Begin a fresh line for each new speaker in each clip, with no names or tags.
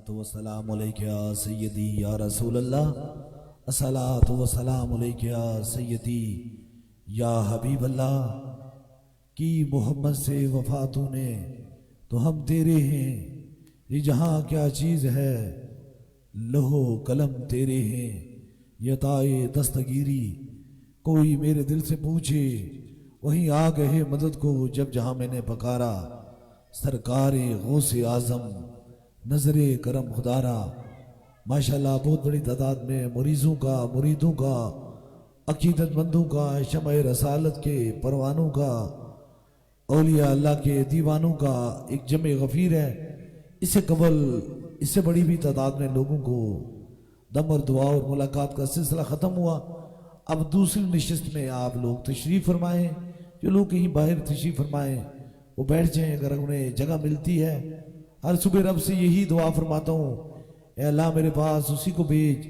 والسلام علیکہ یا سیدی یا رسول اللہ، الصلاۃ والسلام علیکہ یا سیدی یا حبیب اللہ، کی محمد سے وفا تو نے تو ہم تیرے ہیں، یہ جہاں کیا چیز ہے لوح و قلم تیرے ہیں، یہ تائے دستگیری کوئی میرے دل سے پوچھے، وہیں آ گئے مدد کو جب جہاں میں نے پکارا، سرکار غوث اعظم نظر کرم خدارا۔ ماشاءاللہ بہت بڑی تعداد میں مریضوں کا، مریدوں کا، عقیدت مندوں کا، شمع رسالت کے پروانوں کا، اولیاء اللہ کے دیوانوں کا ایک جمع غفیر ہے۔ اس سے قبل اس سے بڑی بھی تعداد میں لوگوں کو دم اور دعا اور ملاقات کا سلسلہ ختم ہوا۔ اب دوسری نشست میں آپ لوگ تشریف فرمائیں، جو لوگ کہیں باہر تشریف فرمائیں وہ بیٹھ جائیں اگر انہیں جگہ ملتی ہے۔ ہر صبح رب سے یہی دعا فرماتا ہوں، اے اللہ میرے پاس اسی کو بھیج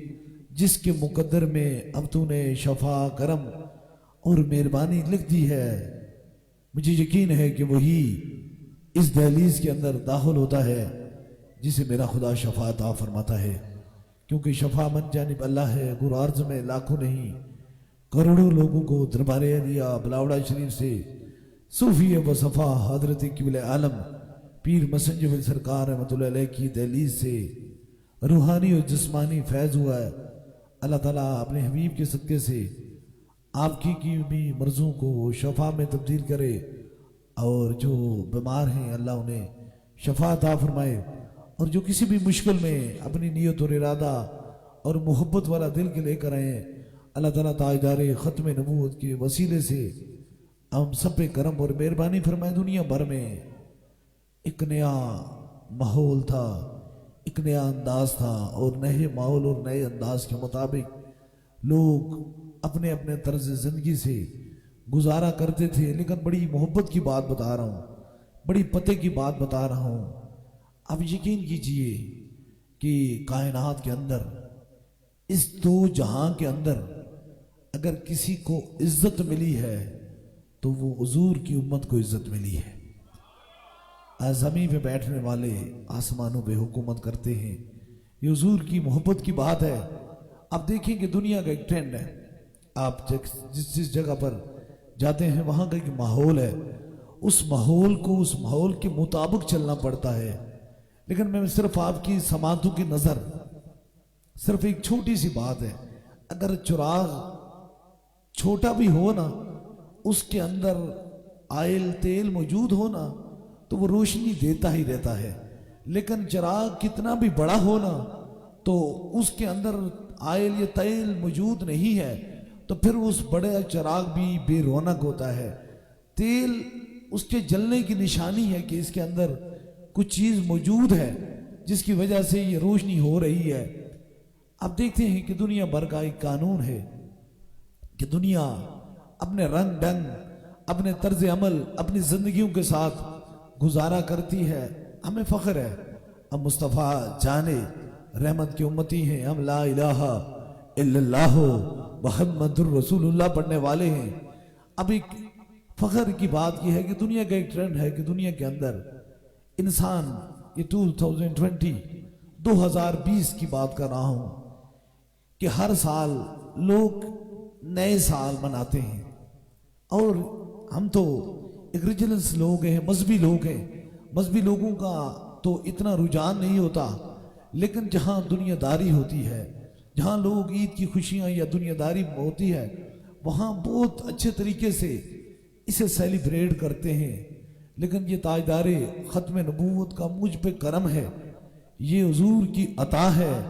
جس کے مقدر میں اب تو نے شفا، کرم اور مہربانی لکھ دی ہے۔ مجھے یقین ہے کہ وہی اس دہلیز کے اندر داخل ہوتا ہے جسے میرا خدا شفا عطا فرماتا ہے، کیونکہ شفا من جانب اللہ ہے۔ گر عرض میں لاکھوں نہیں کروڑوں لوگوں کو دربار علیہ بلاوڑا شریف سے صوفی و صفا حضرت قبلہ عالم پیر مسنجد سرکار رحمۃ اللہ علیہ کی دہلیز سے روحانی اور جسمانی فیض ہوا ہے۔ اللہ تعالیٰ اپنے حبیب کے صدقے سے آپ کی بھی مرضوں کو شفا میں تبدیل کرے، اور جو بیمار ہیں اللہ انہیں شفا عطا فرمائے، اور جو کسی بھی مشکل میں اپنی نیت اور ارادہ اور محبت والا دل کے لے کر آئے، اللہ تعالیٰ تاجدار ختم نبوت کے وسیلے سے ہم سب پہ کرم اور مہربانی فرمائے۔ دنیا بھر میں ایک نیا ماحول تھا، ایک نیا انداز تھا، اور نئے ماحول اور نئے انداز کے مطابق لوگ اپنے اپنے طرز زندگی سے گزارا کرتے تھے۔ لیکن بڑی محبت کی بات بتا رہا ہوں، بڑی پتے کی بات بتا رہا ہوں۔ اب یقین کیجئے کہ کائنات کے اندر، اس دو جہاں کے اندر اگر کسی کو عزت ملی ہے تو وہ حضور کی امت کو عزت ملی ہے۔ زمین پہ بیٹھنے والے آسمانوں پہ حکومت کرتے ہیں، یہ حضور کی محبت کی بات ہے۔ آپ دیکھیں کہ دنیا کا ایک ٹرینڈ ہے، آپ جس جگہ پر جاتے ہیں وہاں کا ایک ماحول ہے، اس ماحول کو اس ماحول کے مطابق چلنا پڑتا ہے۔ لیکن میں صرف آپ کی سماعتوں کی نظر صرف ایک چھوٹی سی بات ہے، اگر چراغ چھوٹا بھی ہو نا، اس کے اندر آئل تیل موجود ہو نا تو وہ روشنی دیتا ہی رہتا ہے، لیکن چراغ کتنا بھی بڑا ہو نا تو اس کے اندر آئل یا تیل موجود نہیں ہے تو پھر اس بڑے چراغ بھی بے رونق ہوتا ہے۔ تیل اس کے جلنے کی نشانی ہے کہ اس کے اندر کچھ چیز موجود ہے جس کی وجہ سے یہ روشنی ہو رہی ہے۔ آپ دیکھتے ہیں کہ دنیا بھر کا ایک قانون ہے کہ دنیا اپنے رنگ ڈنگ، اپنے طرز عمل، اپنی زندگیوں کے ساتھ گزارا کرتی ہے۔ ہمیں فخر ہے ہم مصطفیٰ جانے رحمت کی امتی ہیں، ہم لا الہ الا اللہ محمد الرسول اللہ پڑھنے والے ہیں۔ اب ایک فخر کی بات یہ ہے کہ دنیا کا ایک ٹرینڈ ہے کہ دنیا کے اندر انسان، یہ 2020 کی بات کر رہا ہوں، کہ ہر سال لوگ نئے سال مناتے ہیں، اور ہم تو ایک ریلیجنس لوگ ہیں، مذہبی لوگ ہیں، مذہبی لوگوں کا تو اتنا رجحان نہیں ہوتا، لیکن جہاں دنیا داری ہوتی ہے، جہاں لوگ عید کی خوشیاں یا دنیا داری ہوتی ہے، وہاں بہت اچھے طریقے سے اسے سیلیبریٹ کرتے ہیں۔ لیکن یہ تاجدار ختم نبوت کا مجھ پہ کرم ہے، یہ حضور کی عطا ہے،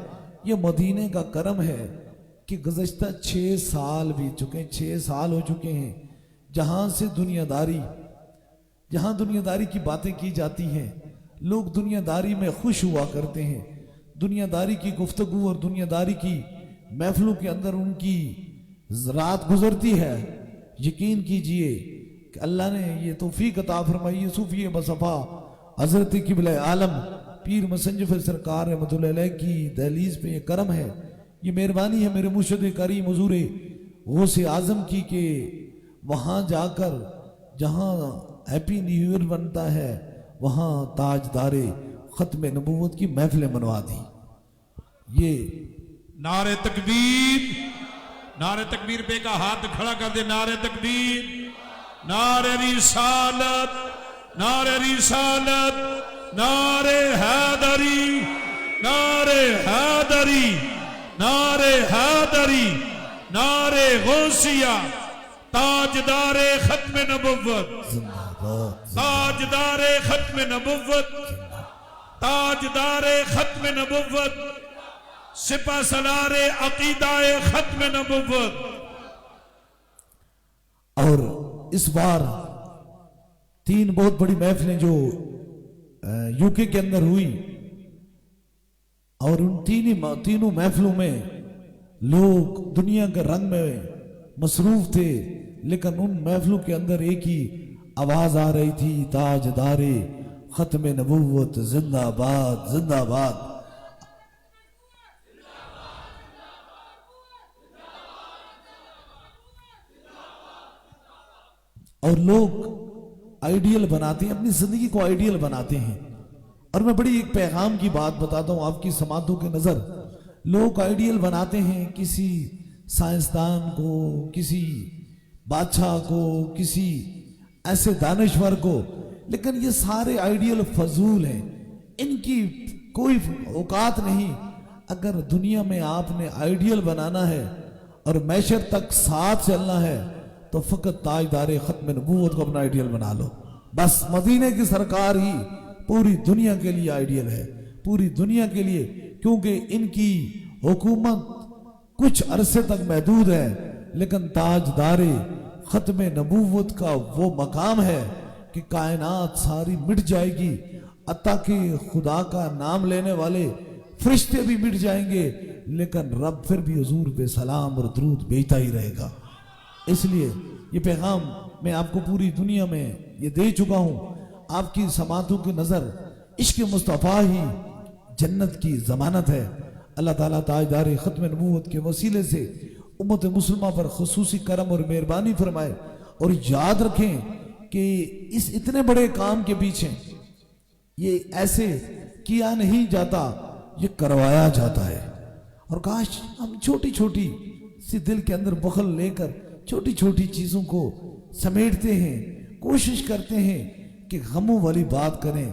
یہ مدینے کا کرم ہے کہ گزشتہ 6 سال بیت چکے ہیں، 6 سال ہو چکے ہیں جہاں دنیا داری کی باتیں کی جاتی ہیں، لوگ دنیا داری میں خوش ہوا کرتے ہیں، دنیا داری کی گفتگو اور دنیا داری کی محفلوں کے اندر ان کی رات گزرتی ہے۔ یقین کیجئے کہ اللہ نے یہ توفیق عطا فرمائی ہے۔ صوفی بصفا حضرت قبلہ عالم پیر مسنجف سرکار رحمۃ اللہ علیہ کی دہلیز پہ یہ کرم ہے، یہ مہربانی ہے میرے مرشد کریم حضور غوث اعظم کی کہ وہاں جا کر جہاں ہیپی نیو ایئر بنتا ہے وہاں تاجدار ختم نبوت کی محفلیں منوا دی۔ یہ
نعرہ تکبیر پہ کا ہاتھ کھڑا کر دے، نعرہ تکبیر، نعرہ رسالت، نعرہ رسالت، نعرہ حیدری، نعرہ حیدری، نعرہ حیدری، نعرہ غوثیہ، تاجدار ختم نبوت، تاجدار ختم نبوت، تاجدار ختم نبوت، سپہ سالار عقیدہ ختم نبوت۔
اور اس بار 3 بہت بڑی محفلیں جو UK کے اندر ہوئی، اور ان تینوں محفلوں میں لوگ دنیا کے رنگ میں مصروف تھے، لیکن ان محفلوں کے اندر ایک ہی آواز آ رہی تھی، تاجدار ختم نبوت زندہ باد، زندہ باد۔ اور لوگ آئیڈیل بناتے ہیں، اپنی زندگی کو آئیڈیل بناتے ہیں۔ اور میں بڑی ایک پیغام کی بات بتاتا ہوں آپ کی سماعتوں کے نظر، لوگ آئیڈیل بناتے ہیں کسی سائنسدان کو، کسی بادشاہ کو، کسی ایسے دانشور کو، لیکن یہ سارے آئیڈیل فضول ہیں، ان کی کوئی اوقات نہیں۔ اگر دنیا میں آپ نے آئیڈیل بنانا ہے اور معاشر تک ساتھ چلنا ہے تو فقط تاجدار ختم نبوت کو اپنا آئیڈیل بنا لو، بس مدینے کی سرکار ہی پوری دنیا کے لیے آئیڈیل ہے، پوری دنیا کے لیے، کیونکہ ان کی حکومت کچھ عرصے تک محدود ہے، لیکن تاجدار ختم نبوت کا وہ مقام ہے کہ کائنات ساری مٹ جائے گی، حتیٰ کہ خدا کا نام لینے والے فرشتے بھی مٹ جائیں گے، لیکن رب پھر بھی حضور پہ سلام اور درود بھیجتا ہی رہے گا۔ اس لیے یہ پیغام میں آپ کو پوری دنیا میں یہ دے چکا ہوں، آپ کی سماعتوں کی نظر عشق مصطفیٰ ہی جنت کی ضمانت ہے۔ اللہ تعالیٰ تاجدار ختم نبوت کے وسیلے سے امت مسلمہ پر خصوصی کرم اور مہربانی فرمائے، اور یاد رکھیں کہ اس اتنے بڑے کام کے پیچھے یہ ایسے کیا نہیں جاتا، یہ کروایا جاتا ہے۔ اور کاش ہم چھوٹی چھوٹی سی دل کے اندر بخل لے کر چھوٹی چھوٹی چیزوں کو سمیٹتے ہیں، کوشش کرتے ہیں کہ غموں والی بات کریں،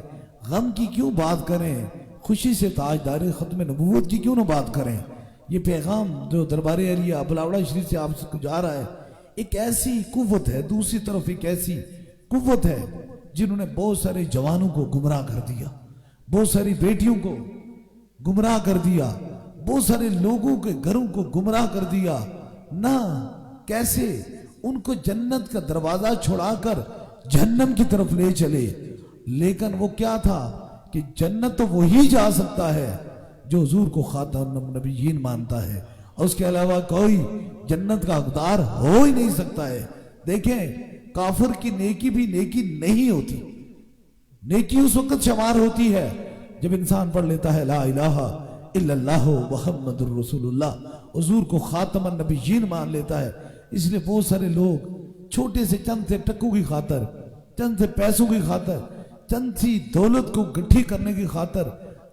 غم کی کیوں بات کریں، خوشی سے تاجدار ختم نبوت کی کیوں نہ بات کریں۔ یہ پیغام جو دربار عالیہ بلاوڑا شریف سے آپ کو جا رہا ہے، ایک ایسی قوت ہے، دوسری طرف ایک ایسی قوت ہے جنہوں نے بہت سارے جوانوں کو گمراہ کر دیا، بہت ساری بیٹیوں کو گمراہ کر دیا، بہت سارے لوگوں کے گھروں کو گمراہ کر دیا نہ کیسے ان کو جنت کا دروازہ چھوڑا کر جہنم کی طرف لے چلے۔ لیکن وہ کیا تھا کہ جنت تو وہی جا سکتا ہے جو حضور کو خاتم النبیین مانتا ہے، اور اس کے علاوہ کوئی جنت کا حقدار ہو ہی نہیں سکتا ہے۔ دیکھیں کافر کی نیکی بھی نیکی نہیں ہوتی، نیکی اس وقت شمار ہوتی ہے جب انسان پڑھ لیتا ہے لا الہ الا اللہ محمد الرسول اللہ، حضور کو خاتم النبیین مان لیتا ہے۔ اس لیے بہت سارے لوگ چھوٹے سے چند سے ٹکوں کی خاطر، چند سے پیسوں کی خاطر، چند سی دولت کو گٹھی کرنے کی خاطر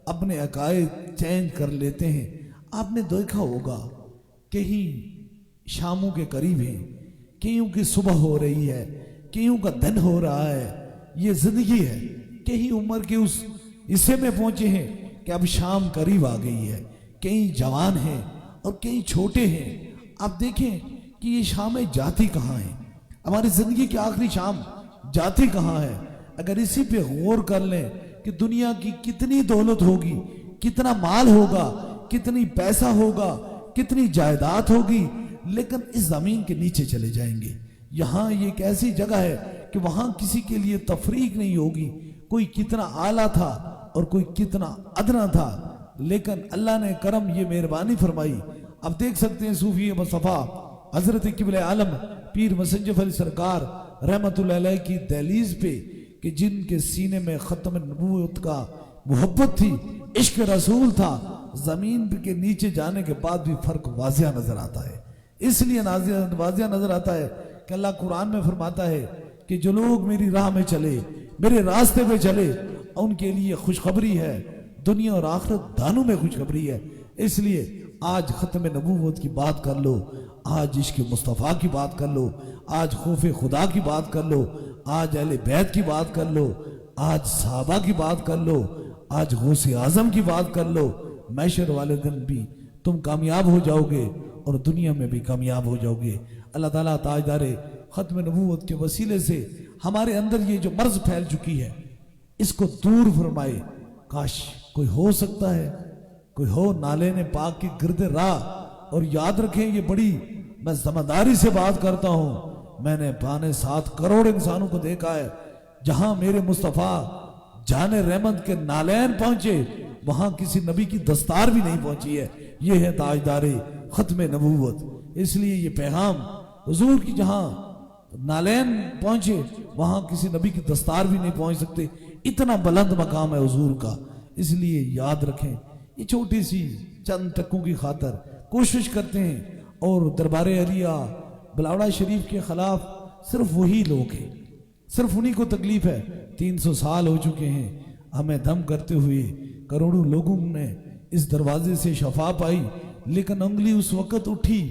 اپنے عقائد چینج کر لیتے ہیں۔ آپ نے دیکھا ہوگا کہیں شاموں کے قریب ہیں، کئیوں کی صبح ہو رہی ہے، کئیوں کا دن ہو رہا ہے، یہ زندگی ہے۔ کہیں عمر کے اس حصے میں پہنچے ہیں کہ اب شام قریب آ گئی ہے، کئی جوان ہیں اور کئی چھوٹے ہیں۔ آپ دیکھیں کہ یہ شامیں جاتی کہاں ہیں، ہماری زندگی کی آخری شام جاتی کہاں ہے۔ اگر اسی پہ غور کر لیں کہ دنیا کی کتنی دولت ہوگی، کتنا مال ہوگا، کتنی پیسہ ہوگا، کتنی جائیداد ہوگی، لیکن اس زمین کے نیچے چلے جائیں گے۔ یہاں یہ ایک ایسی جگہ ہے کہ وہاں کسی کے لیے تفریق نہیں ہوگی، کوئی کتنا اعلیٰ تھا اور کوئی کتنا ادنا تھا، لیکن اللہ نے کرم یہ مہربانی فرمائی۔ اب دیکھ سکتے ہیں صوفی مصطفیٰ حضرت قبلہ عالم پیر مسنجف علی سرکار رحمت اللہ علیہ کی دہلیز پہ کہ جن کے سینے میں ختم نبوت کا محبت تھی، عشق رسول تھا، زمین کے نیچے جانے کے بعد بھی فرق واضح نظر آتا ہے۔ اس لیے واضح نظر آتا ہے کہ اللہ قرآن میں فرماتا ہے کہ جو لوگ میری راہ میں چلے، میرے راستے پہ چلے، ان کے لیے خوشخبری ہے، دنیا اور آخرت دونوں میں خوشخبری ہے۔ اس لیے آج ختم نبوت کی بات کر لو، آج عشق مصطفیٰ کی بات کر لو، آج خوف خدا کی بات کر لو، آج اہل بیت کی بات کر لو، آج صحابہ کی بات کر لو، آج غوث اعظم کی بات کر لو۔ محشر والے دن بھی تم کامیاب ہو جاؤ گے اور دنیا میں بھی کامیاب ہو جاؤ گے۔ اللہ تعالیٰ تاجدار ختم نبوت کے وسیلے سے ہمارے اندر یہ جو مرض پھیل چکی ہے اس کو دور فرمائے۔ کاش کوئی ہو سکتا ہے، کوئی ہو نالے نے پاک کی گرد راہ۔ اور یاد رکھیں یہ بڑی میں ذمہ داری سے بات کرتا ہوں، میں نے 5.7 کروڑ انسانوں کو دیکھا ہے، جہاں میرے مصطفیٰ جان رحمت کے نالین پہنچے وہاں کسی نبی کی دستار بھی نہیں پہنچی ہے۔ یہ ہے تاجدار ختم نبوت۔ اس لیے یہ پیغام حضور کی جہاں نالین پہنچے وہاں کسی نبی کی دستار بھی نہیں پہنچ سکتے، اتنا بلند مقام ہے حضور کا۔ اس لیے یاد رکھیں یہ چھوٹی سی چند ٹکوں کی خاطر کوشش کرتے ہیں، اور دربار عالیہ بلاوڑا شریف کے خلاف صرف وہی لوگ ہیں، صرف انہی کو تکلیف ہے۔ 300 سال ہو چکے ہیں ہمیں دم کرتے ہوئے، کروڑوں لوگوں نے اس دروازے سے شفا پائی، لیکن انگلی اس وقت اٹھی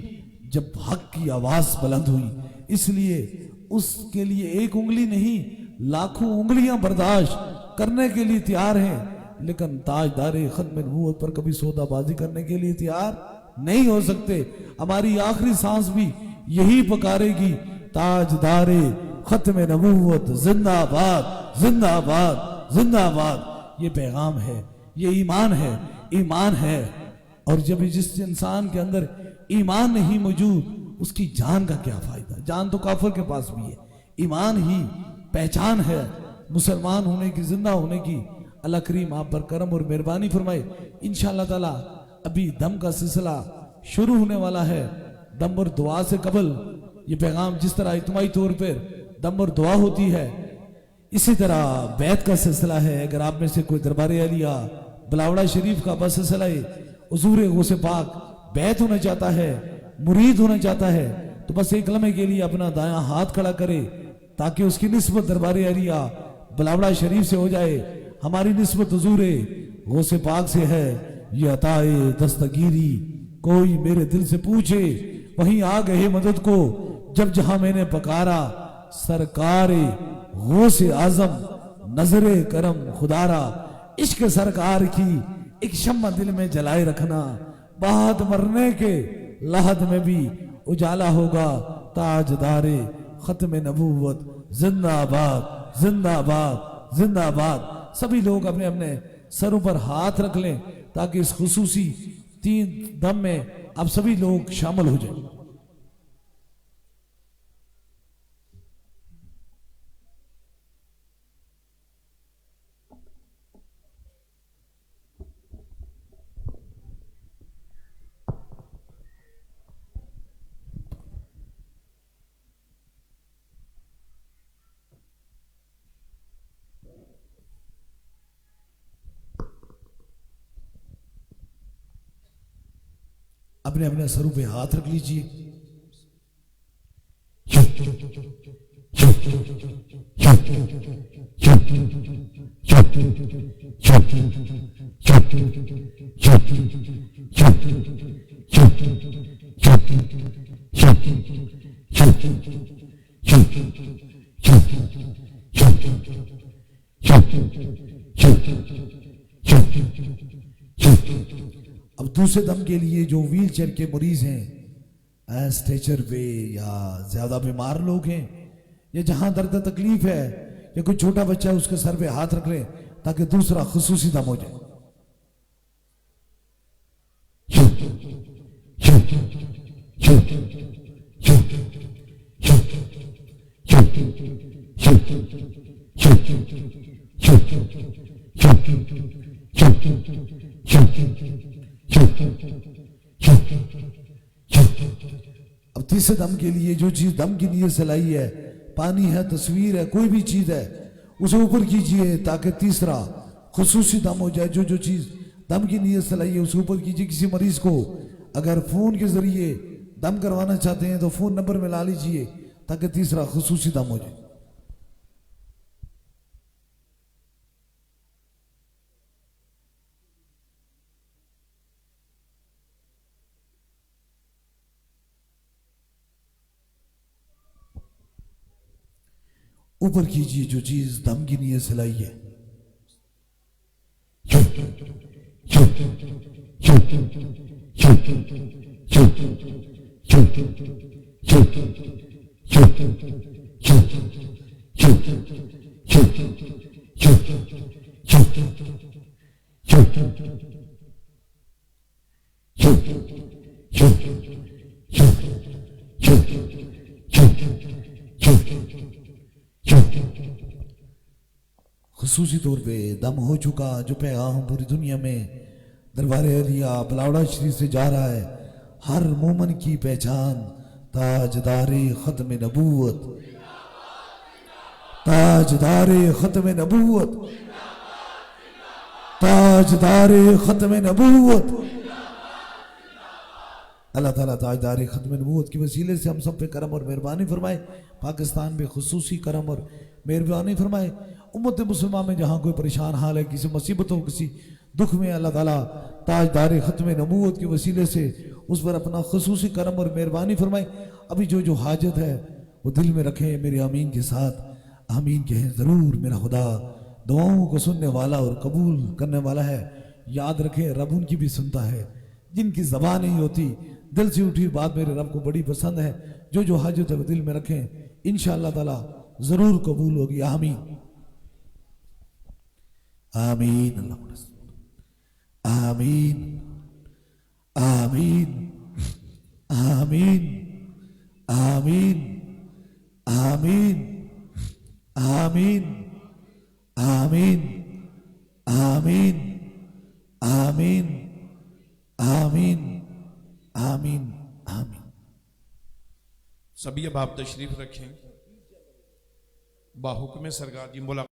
جب حق کی آواز بلند ہوئی۔ اس لیے اس کے لیے ایک انگلی نہیں، لاکھوں انگلیاں برداشت کرنے کے لیے تیار ہیں، لیکن تاجدار ختم نبوت پر کبھی سودا بازی کرنے کے لیے تیار نہیں ہو سکتے۔ ہماری آخری سانس بھی یہی پکارے گی، تاجدار ختم نبوت زندہ باد، زندہ باد، زندہ باد۔ یہ پیغام ہے، یہ ایمان ہے، ایمان ہے۔ اور جب جس انسان کے اندر ایمان نہیں موجود اس کی جان کا کیا فائدہ؟ جان تو کافر کے پاس بھی ہے، ایمان ہی پہچان ہے مسلمان ہونے کی، زندہ ہونے کی۔ اللہ کریم آپ پر کرم اور مہربانی فرمائے۔ انشاءاللہ تعالی ابھی دم کا سلسلہ شروع ہونے والا ہے۔ دم اور دعا سے قبل یہ پیغام جس طرح اجتماعی طور پر دم اور دعا ہوتی ہے، اسی طرح بیعت کا سلسلہ ہے۔ اگر آپ میں سے کوئی دربار عالیہ بلاوڑا شریف کا بس سلسلہ ہے، حضور غوث پاک بیعت ہونا چاہتا ہے، مرید ہونا چاہتا ہے، تو بس ایک لمحے کے لیے اپنا دایاں ہاتھ کھڑا کرے تاکہ اس کی نسبت دربار عالیہ بلاوڑا شریف سے ہو جائے۔ ہماری نسبت حضور غوث پاک سے ہے۔ یہ عطائے دستگیری کوئی میرے دل سے پوچھے، وہیں آ گئے مدد کو جب جہاں میں نے پکارا۔ سرکار غوث اعظم نظر کرم خدارا، عشق سرکار کی ایک شمع دل میں جلائے رکھنا، بعد مرنے کے لحد میں بھی اجالا ہوگا تاجدار ختم نبوت زندہ آباد زندہ آباد زندہ آباد. سبھی لوگ اپنے اپنے سروں پر ہاتھ رکھ لیں تاکہ اس خصوصی 3 دم میں اب سبھی لوگ شامل ہو جائیں. اپنے اپنے سروں پہ ہاتھ رکھ لیجئے. اب دوسرے دم کے لیے جو ویل چیئر کے مریض ہیں, اسٹریچر پہ یا زیادہ بیمار لوگ ہیں, یا جہاں درد تکلیف ہے, یا کوئی چھوٹا بچہ ہے اس کے سر پہ ہاتھ رکھ لیں تاکہ دوسرا خصوصی دم ہو جائے. اب تیسرے دم کے لیے جو چیز دم کی نیت سے لائی ہے, پانی ہے, تصویر ہے, کوئی بھی چیز ہے, اسے اوپر کیجئے تاکہ تیسرا خصوصی دم ہو جائے. جو چیز دم کی نیت سے لائی ہے اسے اوپر کیجئے. کسی مریض کو اگر فون کے ذریعے دم کروانا چاہتے ہیں تو فون نمبر میں لا لیجئے تاکہ تیسرا خصوصی دم ہو جائے. اوپر کیجئے جو چیز دم کی نیت سے لائی ہے. خصوصی طور پہ دم ہو چکا جو پیغام پوری دنیا میں دربار علیہ بلاوڑا شریف سے جا رہا ہے. ہر مومن کی پہچان تاجدار ختم نبوت, تاجدار ختم نبوت, تاجدار ختم نبوت. اللہ تعالیٰ تاجدار ختم نبوت کے وسیلے سے ہم سب پہ کرم اور مہربانی فرمائے. پاکستان میں خصوصی کرم اور مہربانی فرمائے. امت مسلمہ میں جہاں کوئی پریشان حال ہے, کسی مصیبت ہو, کسی دکھ میں, اللہ تعالیٰ تاجدار ختم نبوت کے وسیلے سے اس پر اپنا خصوصی کرم اور مہربانی فرمائے. ابھی جو حاجت ہے وہ دل میں رکھیں, میرے آمین کے ساتھ آمین کہیں ضرور. میرا خدا دعاؤں کو سننے والا اور قبول کرنے والا ہے. یاد رکھیں رب ان کی بھی سنتا ہے جن کی زبان نہیں ہوتی. دل سے اٹھی بات میرے رب کو بڑی پسند ہے. جو حاجت ہے وہ دل میں رکھیں, انشاءاللہ تعالیٰ ضرور قبول ہوگی. آمین آمین آمین آمین آمین آمین آمین آمین آمین آمین آمین آمین آمین آمین.
سبھی اب آپ تشریف رکھیں. باحکم سرکار کی ملاقات